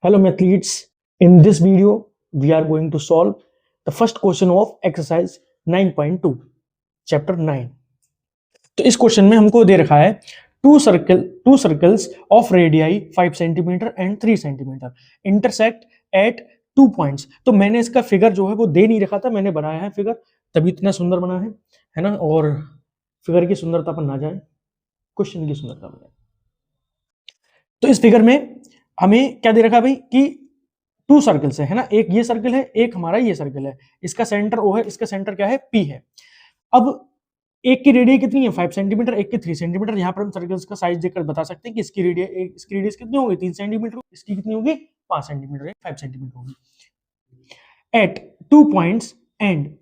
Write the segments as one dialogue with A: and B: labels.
A: Hello athletes, in this video we are going to solve the first question of exercise 9.2 chapter 9। तो इस question में हमको दे रखा है two circles of radii 5 centimetre and 3 centimetre intersect at 2 points. तो मैंने इसका फिगर जो है वो दे नहीं रखा था, मैंने बनाया है फिगर, तभी इतना सुंदर बना है ना। और फिगर की सुंदरता पर ना जाए, क्वेश्चन की सुंदरता पर जाए। तो इस फिगर में हमें क्या दे रखा है भाई कि टू सर्कल्स है ना, एक ये सर्कल है, एक हमारा ये सर्कल है, इसका सेंटर ओ है, इसका सेंटर क्या है, पी है। अब एक की रेडियस कितनी है 5 सेंटीमीटर, एक की 3 सेंटीमीटर। यहां पर हम सर्कल्स का साइज देखकर बता सकते हैं कि इसकी रेडियस कितनी होगी 3 सेंटीमीटर, इसकी कितनी होगी 5 सेंटीमीटर, 5 सेंटीमीटर होगी। एट 2 पॉइंट्स एंड,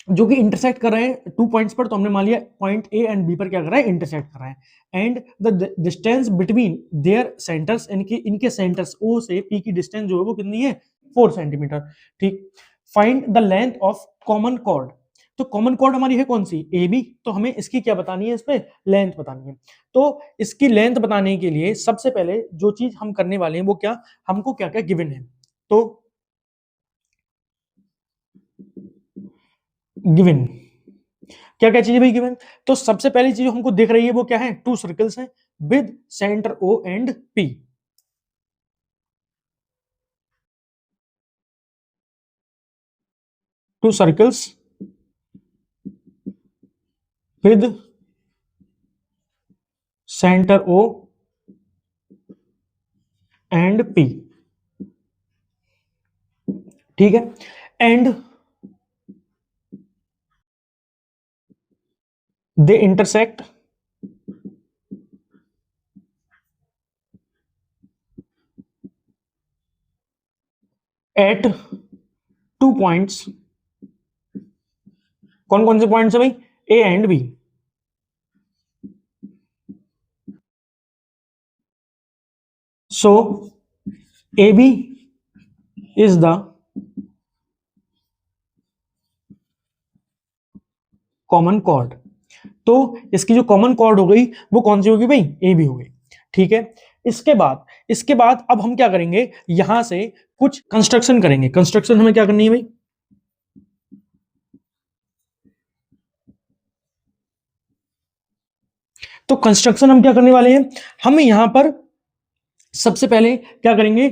A: जो कि इंटरसेक्ट कर रहे हैं 2 पॉइंट्स पर, तो हमने मान लिया पॉइंट ए एंड बी पर क्या कर रहा है, इंटरसेक्ट कर रहा है। And the distance between their centres, इनके सेंटर्स ओ से पी की डिस्टेंस जो है वो कितनी है 4 सेंटीमीटर। ठीक। Find the length of common chord. तो कॉमन कॉर्ड हमारी है कौन सी, ए बी, तो हमें इसकी क्या बतानी है, इस पे लेंथ बतानी है। तो इसकी लेंथ बताने के लिए सबसे पहले जो चीज हम करने वाले हैं वो क्या, हमको क्या क्या गिवन है। तो गिवन क्या क्या चीज है भाई गिवन। तो सबसे पहली चीज हमको दिख रही है वो क्या है, टू सर्कल्स हैं with centre O and P. Two circles with centre O and P. ठीक है। And they intersect at 2 points. कौन कौन से पॉइंट्स है भाई, A and B. So A B is the common chord. तो इसकी जो कॉमन कॉर्ड हो गई वो कौन सी होगी भाई, ए बी हो गई। ठीक है। इसके बाद अब हम क्या करेंगे, यहां से कुछ कंस्ट्रक्शन करेंगे। कंस्ट्रक्शन हमें क्या करनी है भाई, तो कंस्ट्रक्शन हम क्या करने वाले हैं, हम यहां पर सबसे पहले क्या करेंगे,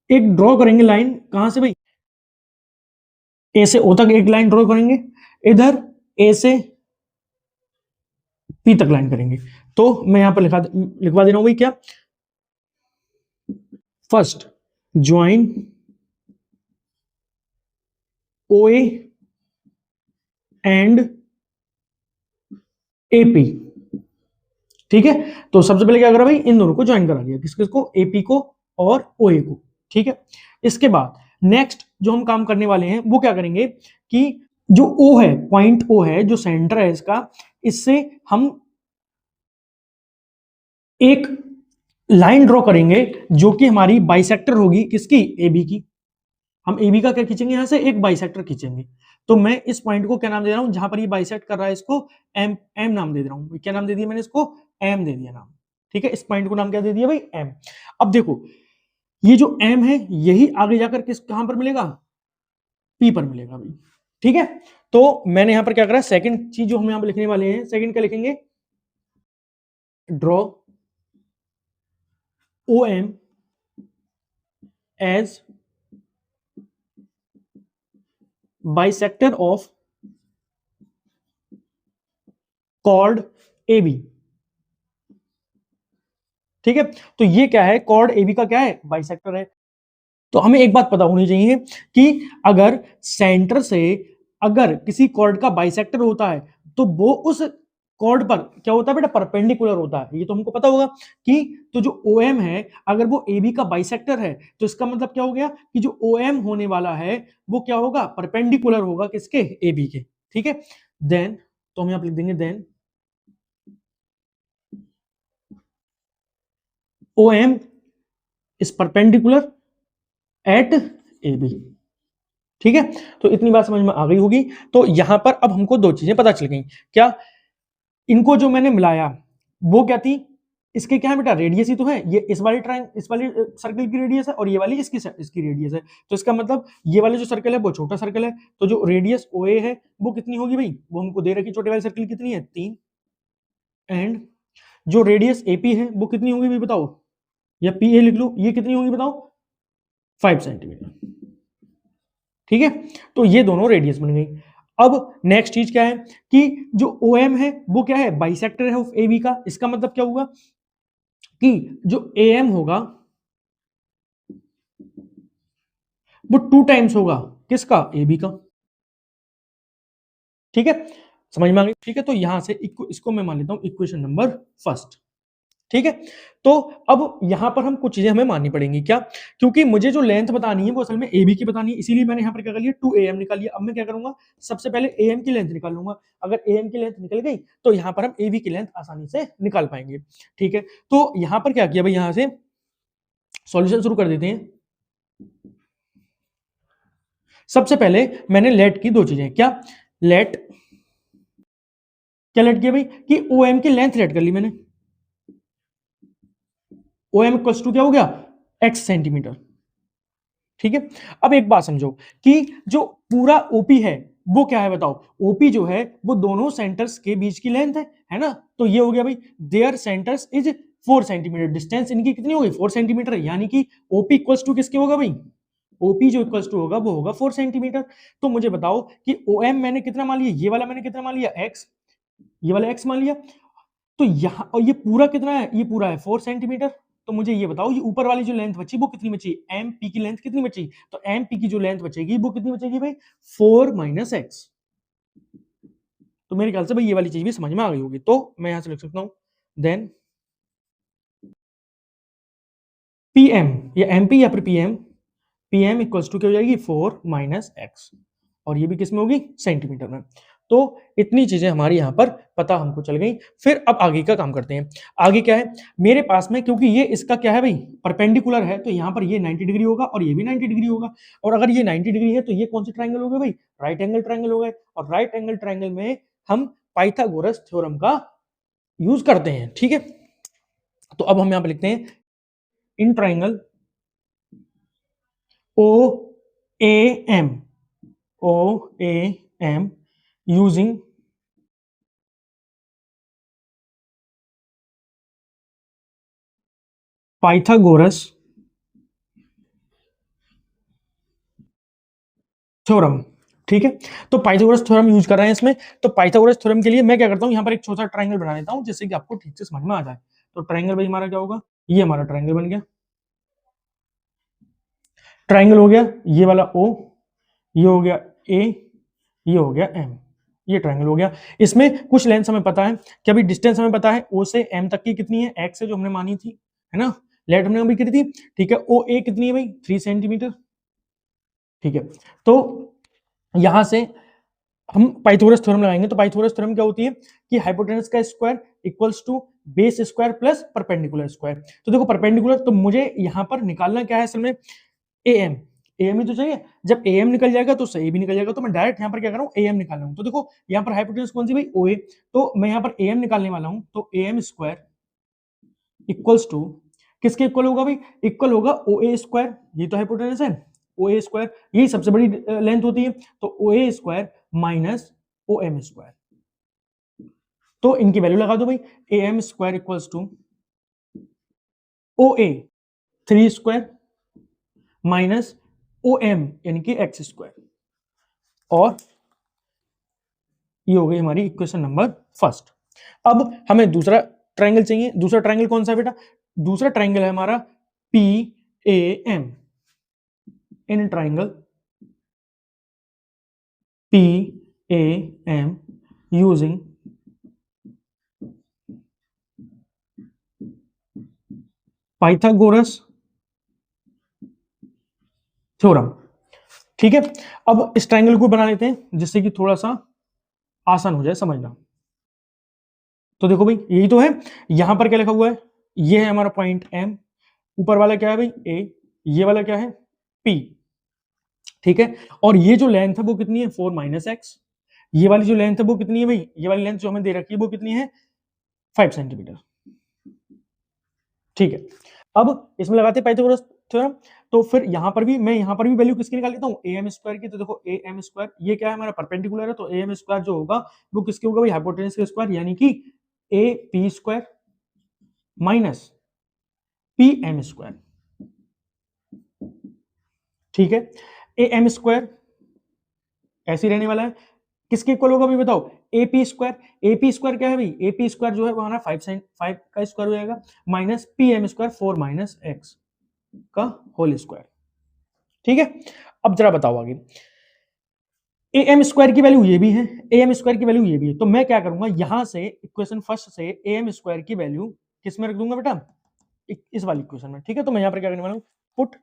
A: एक ड्रॉ करेंगे लाइन, कहां से भाई, ए से ओ तक एक लाइन ड्रॉ करेंगे, इधर ए से पी तक लाइन करेंगे। तो मैं यहां पर लिखवा दे रहा हूं भाई क्या, first join O A and AP. ठीक है। तो सबसे पहले क्या करा भाई, इन दोनों को ज्वाइन करा दिया, किस किसको, एपी को और ओए को। ठीक है। इसके बाद नेक्स्ट जो हम काम करने वाले हैं वो क्या करेंगे कि जो ओ है, पॉइंट ओ है, जो सेंटर है इसका, इससे हम एक लाइन ड्रॉ करेंगे जो कि हमारी बाइसेक्टर होगी, किसकी, ए बी की। हम ए बी का क्या खींचेंगे, यहां से एक बाइसेक्टर खींचेंगे। तो मैं इस पॉइंट को क्या नाम दे रहा हूं, जहां पर ये बाइसेक्ट कर रहा है इसको एम, एम नाम दे रहा हूं। क्या नाम दे दिया मैंने इसको, एम दे दिया नाम। ठीक है। इस पॉइंट को नाम क्या दे दिया भाई, एम। अब देखो ये जो एम है यही आगे जाकर किस, कहां पर मिलेगा, पी पर मिलेगा भाई। ठीक है। तो मैंने यहां पर क्या करा, सेकंड चीज जो हम यहां पर लिखने वाले हैं, सेकंड क्या लिखेंगे, draw O M as bisector of chord A B. ठीक है। तो ये क्या है, कॉर्ड ए बी का क्या है, बाइसेक्टर है। तो हमें एक बात पता होनी चाहिए कि अगर सेंटर से अगर किसी कॉर्ड का बाइसेक्टर होता है तो वो उस कॉर्ड पर क्या होता है बेटा, परपेंडिकुलर होता है। ये तो हमको पता होगा कि तो जो OM है अगर वो AB का बाइसेक्टर है तो इसका मतलब क्या हो गया कि जो OM होने वाला है वो क्या होगा, परपेंडिकुलर होगा किसके, AB के। ठीक है। देन तो हम यहां पर लिख देंगे then OM is perpendicular at AB। ठीक है। तो इतनी बात समझ में आ गई होगी। तो यहां पर अब हमको दो चीजें पता चल गई, क्या, इनको जो मैंने मिलाया वो क्या थी, इसके क्या है बेटा, रेडियस ही तो है, ये इस वाली सर्कल की रेडियस है और ये वाली इसकी रेडियस है। तो इसका मतलब ये वाला जो सर्कल है वो छोटा सर्कल है, तो जो रेडियस OA है वो कितनी होगी भाई, वो हमको दे रखी छोटे वाली सर्कल कितनी है 3, एंड जो रेडियस AP है वो कितनी होगी भाई बताओ, या PA लिख लो, ये कितनी होगी बताओ 5 सेंटीमीटर। ठीक है, तो ये दोनों रेडियस बन गई। अब नेक्स्ट चीज क्या है कि जो OM है वो क्या है, बाइसेक्टर है ऑफ AB का। इसका मतलब क्या होगा कि जो AM होगा वो 2 टाइम्स होगा किसका, AB का। ठीक है, समझ में आ गई। ठीक है, तो यहां से इसको मैं मान लेता हूं इक्वेशन नंबर फर्स्ट। ठीक है, तो अब यहां पर हम कुछ चीजें हमें माननी पड़ेंगी, क्या, क्योंकि मुझे जो लेंथ बतानी है वो असल में AB की बतानी है, इसीलिए मैंने यहां पर क्या कर लिया 2AM निकाल लिया। अब मैं क्या करूंगा, सबसे पहले AM की लेंथ निकाल लूंगा। अगर AM की लेंथ निकल गई तो यहां पर हम AB की लेंथ आसानी से निकाल पाएंगे। ठीक है, तो यहां पर क्या किया भाई, यहां से सॉल्यूशन शुरू कर देते हैं। सबसे पहले मैंने लेट की दो चीजें, क्या लेट किया भाई कि OM की लेंथ लेट कर ली मैंने, OM इक्वल्स टू क्या हो गया x सेंटीमीटर। ठीक है, अब एक बात समझो कि जो पूरा OP है वो क्या है बताओ, OP जो है वो दोनों सेंटर्स के बीच की लेंथ है ना, तो ये हो गया भाई there centres is 4 centimetre, distance इनकी कितनी होगी 4 सेंटीमीटर, यानी कि OP इक्वल्स टू किसके होगा भाई, OP जो इक्वल्स टू होगा वो होगा 4 सेंटीमीटर। तो मुझे बताओ कि OM मैंने कितना मान लिया, ये वाला मैंने कितना मान लिया x, ये वाला x मान लिया, तो यहाँ और ये पूरा कितना है, ये पूरा है 4 सेंटीमीटर। तो मुझे ये बताओ ये ऊपर वाली जो लेंथ बची वो कितनी बची, MP की लेंथ कितनी बची, तो MP की जो लेंथ बचेगी वो कितनी बचेगी भाई 4 माइनस x। तो मेरे ख्याल से भाई ये वाली चीज भी समझ में आ गई होगी, तो मैं यहां से लिख सकता हूं देन PM या MP या फिर PM इक्वल्स टू क्या हो जाएगी 4 माइनस x, और ये भी किस में होगी सेंटीमीटर में। तो इतनी चीजें हमारी यहां पर पता हमको चल गई। फिर अब आगे का काम करते हैं। आगे क्या है मेरे पास में, क्योंकि ये इसका क्या है भाई परपेंडिकुलर है, तो यहां पर ये 90 डिग्री होगा और ये भी 90 डिग्री होगा, और अगर ये 90 डिग्री है तो ये कौन सा ट्राइंगल हो गया भाई, राइट एंगल ट्राइंगल हो गए, और राइट एंगल ट्राइंगल में हम पाइथागोरस थ्योरम का यूज करते हैं। ठीक है, तो अब हम यहां पर लिखते हैं in triangle OAM using Pythagoras theorem. ठीक है, तो पाइथागोरस थ्योरम यूज कर रहे हैं इसमें। तो पाइथागोरस थ्योरम के लिए मैं क्या करता हूं, यहां पर एक छोटा ट्राइंगल बना देता हूं जिससे कि आपको ठीक से समझ में आ जाए। तो ट्राइंगल भाई हमारा क्या होगा, ये हमारा ट्राइंगल बन गया, ट्राइंगल हो गया ये वाला O, ये हो गया A, ये हो गया M, ये ट्राइंगल हो गया। इसमें कुछ लेंथ हमें पता है, क्या भाई डिस्टेंस हमें पता है O से M तक की कितनी है, x है जो हमने मानी थी, है ना, लेट हमने अभी करी थी। ठीक है, OA कितनी है भाई 3 सेंटीमीटर। ठीक है, तो यहां से हम पाइथागोरस थ्योरम लगाएंगे। तो पाइथागोरस थ्योरम क्या होती है कि हाइपोटेनस का square equals to base square plus perpendicular square. तो देखो परपेंडिकुलर, तो मुझे यहां पर निकालना क्या है असल में AM, AM ही तो चाहिए। जब AM निकल जाएगा तो सही भी निकल जाएगा, तो मैं डायरेक्ट यहां पर क्या कर रहा हूं AM निकाल रहा हूं। तो देखो यहां पर हाइपोटेनस कौन सी भाई OA, तो मैं यहां पर AM निकालने वाला हूं, तो AM स्क्वायर इक्वल्स टू किसके इक्वल होगा भाई, इक्वल होगा OA स्क्वायर, ये तो हाइपोटेनस है OA स्क्वायर, यही सबसे बड़ी लेंथ होती है, तो OA square minus OM square. तो इनकी वैल्यू लगा दो भाई, AM square equals to OA 3 square minus OM यानी कि x स्क्वायर, और ये हो गई हमारी इक्वेशन नंबर फर्स्ट। अब हमें दूसरा ट्राइंगल चाहिए। दूसरा ट्राइंगल कौन सा है बेटा, दूसरा ट्राइंगल है हमारा PAM, in triangle PAM using Pythagoras theorem. ठीक है, अब इस ट्राइंगल को बना लेते हैं जिससे कि थोड़ा सा आसान हो जाए समझना। तो देखो भाई यही तो है, यहां पर क्या लिखा हुआ है, ये है हमारा पॉइंट M, ऊपर वाला क्या है भाई A, ये वाला क्या है P। ठीक है, और ये जो लेंथ है वो कितनी है 4 माइनस एक्स, ये वाली जो लेंथ है वो कितनी है भाई, ये वाली लेंथ जो हमें दे रखी है वो कितनी है 5 सेंटीमीटर। ठीक है, अब इसमें लगाते हैं पाइथागोरस थ्योरम। तो फिर यहाँ पर भी मैं यहाँ पर भी वैल्यू किसकी निकाल लेता हूँ, ए एम स्क्वायर की। तो देखो ए एम स्क्वायर ये क्या है, हमारा परपेंडिकुलर है, तो ए एम स्क्वायर जो होगा वो किसके होगा भाई, हाइपोटेनस के स्क्वायर, यानी कि A P square minus P M square. ठीक है, ए एम स्क्वायर ऐसे ही रहने वाला है, किसके इक्वल होगा भाई बताओ, एपी स्क्वायर। एपी स्क्वायर क्या है भाई, एपी स्क्वायर जो है वो हमारा 5 sin 5 का स्क्वायर हो जाएगा, minus P M square 4 minus X का होल स्क्वायर। ठीक है, अब जरा बताओ आगे, ए एम स्क्वायर की वैल्यू ये भी है, ए एम स्क्वायर की वैल्यू ये भी है, तो मैं क्या करूंगा यहां से इक्वेशन फर्स्ट से ए एम स्क्वायर की वैल्यू किस में रख दूंगा बेटा, इस वाली इक्वेशन में। ठीक है, तो मैं यहां पर क्या करने वाला हूं, put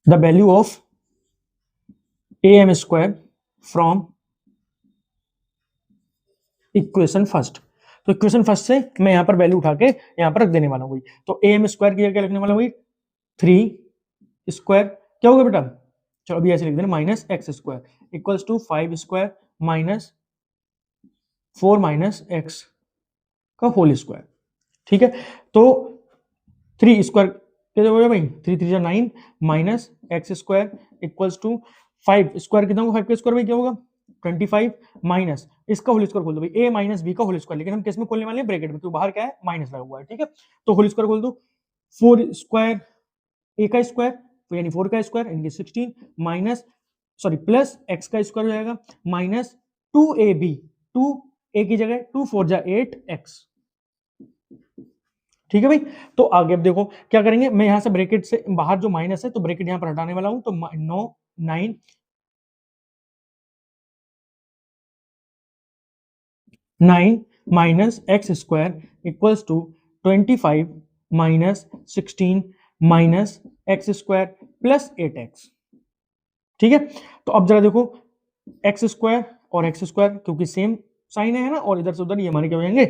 A: the value of A M square from equation first. तो इक्वेशन फर्स्ट से मैं यहां पर वैल्यू उठा के यहां पर रख देने वाला हूं। तो ए एम स्क्वायर की जगह लिखने वाला हूं 3 स्क्वायर, क्या होगा बेटा, चलो अभी ऐसे लिख देना, minus X square equals to 5 square minus 4 minus X का होल स्क्वायर। ठीक है, तो 3 स्क्वायर क्या हो गया भाई, 3 3 9 minus X square equals to 5 square कितना होगा, 5 का स्क्वायर भाई क्या होगा 25 माइनस इसका होल स्क्वायर खोल दो भाई, ए माइनस बी का होल स्क्वायर, लेकिन हम किस में खोलने वाले हैं, ब्रैकेट में, तो बाहर क्या है माइनस लगा हुआ है। ठीक है, तो होल स्क्वायर खोल दो, 4 स्क्वायर ए का स्क्वायर तो यानी 4 का स्क्वायर यानी कि 16 माइनस सॉरी प्लस एक्स का स्क्वायर हो जाएगा माइनस 2ab, 2a की जगह 2 4 जा 8 एक्स। ठीक है भाई, तो आगे अब देखो क्या करेंगे, मैं यहां से ब्रैकेट से बाहर जो माइनस है तो ब्रैकेट यहां पर हटाने वाला हूं, तो 9 9 9 minus X square equals to 25 minus 16 minus X square plus 8x। ठीक है, तो अब जरा देखो एक्स स्क्वायर और एक्स स्क्वायर क्योंकि सेम साइन है ना, और इधर से उधर ये हमारे क्या हो जाएंगे,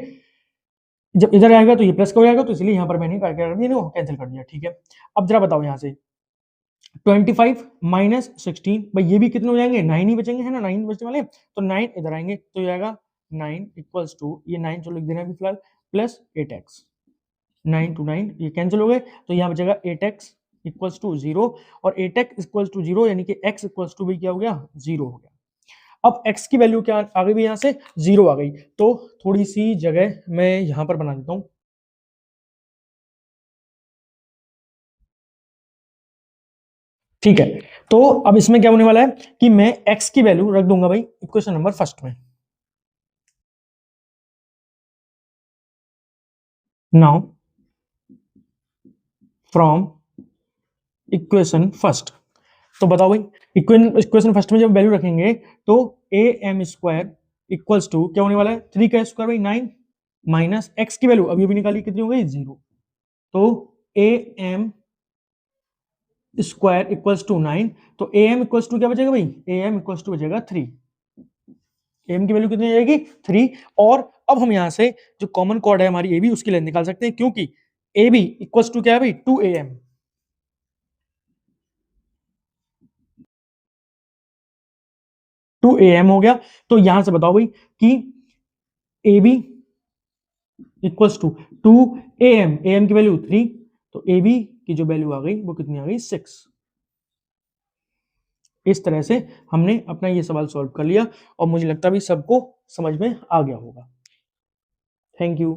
A: जब इधर आएगा तो ये प्लस का हो जाएगा, तो इसलिए यहां पर मैंने क्या कर दिया, कैंसिल कर दिया। ठीक है, अब जरा बताओ यहां से 25 माइनस 16 भाई ये भी कितने हो जाएंगे, 9 ही बचेंगे, है ना, 9 बचने वाले, तो 9 इधर आएंगे तो ये आएगा 9 इक्वल्स टू, ये 9 चलो लिख देना अभी फिलहाल, प्लस 8x, 9 to 9 ये कैंसिल हो गए, तो यहाँ बचेगा 8x इक्वल्स टू 0, और 8x इक्वल्स टू 0 यानी कि x इक्वल्स टू भी क्या हो गया, 0 हो गया। अब x की वैल्यू क्या आ गई भी, यहाँ से 0 आ गई, तो थोड़ी सी जगह मैं यहाँ पर बना देता हूँ। ठीक है, तो अब इसमें क्या होने वाला है कि मैं x की वैल्यू रख दूंगा भाई इक्वेशन नंबर फर्स्ट में। नाउ फ्रॉम इक्वेशन फर्स्ट, तो बताओ भाई इक्वेशन फर्स्ट में जब वैल्यू रखेंगे तो A M square equals to क्या होने वाला है, 3 का स्क्वायर भाई 9 माइनस एक्स की वैल्यू अभी अभी निकाली कितनी हो गई, 0, तो A M square equals to 9, तो ए एम इक्वल्स टू क्या बचेगा भाई, ए एम इक्वल्स टू बचेगा 3, एम की वैल्यू कितनी आ जाएगी 3, और अब हम यहां से जो कॉमन कॉर्ड है हमारी ए बी उसकी लेंथ निकाल सकते हैं, क्योंकि ए बी इक्वल्स टू क्या है भाई 2 ए एम, 2 ए एम हो गया, तो यहां से बताओ भाई कि A B equals to 2 A M की वैल्यू 3, तो ए बी की जो वैल्यू आ गई वो कितनी आ गई 6। इस तरह से हमने अपना ये सवाल सॉल्व कर लिया, और मुझे लगता है भी सबको समझ में आ गया होगा। Thank you.